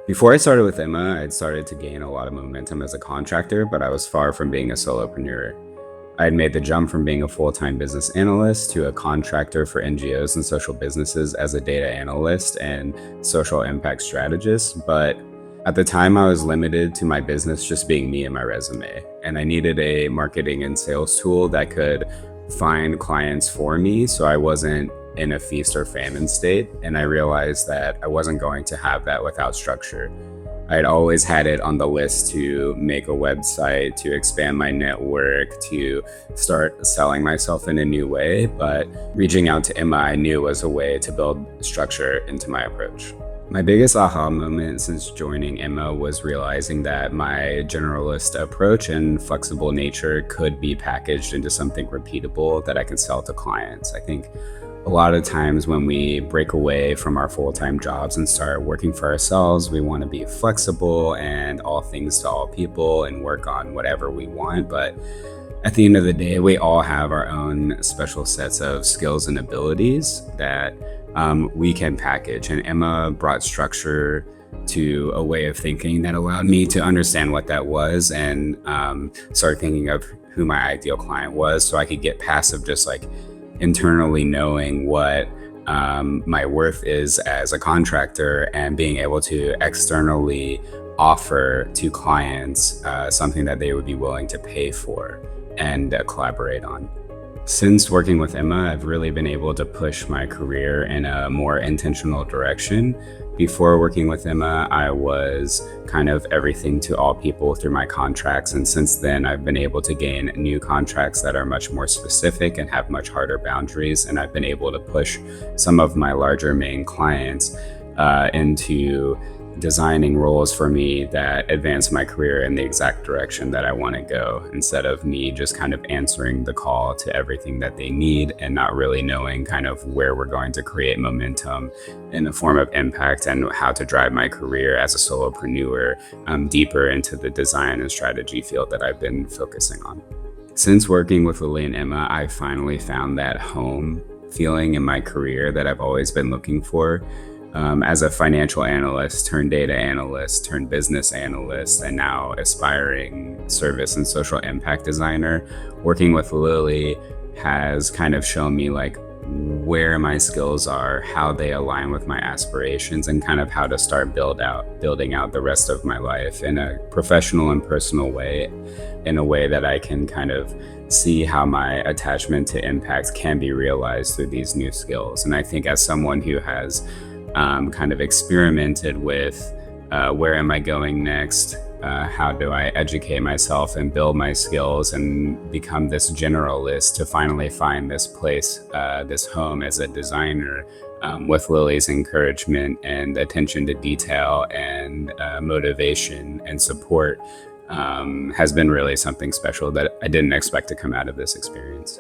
Before I started with IMMA, I'd started to gain a lot of momentum as a contractor, but I was far from being a solopreneur. I had made the jump from being a full-time business analyst to a contractor for NGOs and social businesses as a data analyst and social impact strategist. But at the time, I was limited to my business just being me and my resume. And I needed a marketing and sales tool that could find clients for me so I wasn't in a feast or famine state. And I realized that I wasn't going to have that without structure. I had always had it on the list to make a website, to expand my network, to start selling myself in a new way. But reaching out to IMMA, I knew was a way to build structure into my approach. My biggest aha moment since joining IMMA was realizing that my generalist approach and flexible nature could be packaged into something repeatable that I could sell to clients. I think a lot of times when we break away from our full-time jobs and start working for ourselves, we want to be flexible and all things to all people and work on whatever we want. But at the end of the day, we all have our own special sets of skills and abilities that we can package. And IMMA brought structure to a way of thinking that allowed me to understand what that was and start thinking of who my ideal client was so I could get past of just like internally knowing what my worth is as a contractor and being able to externally offer to clients something that they would be willing to pay for and collaborate on. Since working with IMMA, I've really been able to push my career in a more intentional direction. Before working with IMMA, I was kind of everything to all people through my contracts. And since then, I've been able to gain new contracts that are much more specific and have much harder boundaries. And I've been able to push some of my larger main clients into designing roles for me that advance my career in the exact direction that I want to go, instead of me just kind of answering the call to everything that they need and not really knowing kind of where we're going to create momentum in the form of impact and how to drive my career as a solopreneur deeper into the design and strategy field that I've been focusing on. Since working with Lily and IMMA, I finally found that home feeling in my career that I've always been looking for. As a financial analyst, turned data analyst, turned business analyst, and now aspiring service and social impact designer, working with Lily has kind of shown me like where my skills are, how they align with my aspirations, and kind of how to start building out the rest of my life in a professional and personal way, in a way that I can kind of see how my attachment to impact can be realized through these new skills. And I think as someone who has kind of experimented with where am I going next? How do I educate myself and build my skills and become this generalist to finally find this place, this home as a designer with Lily's encouragement and attention to detail and motivation and support has been really something special that I didn't expect to come out of this experience.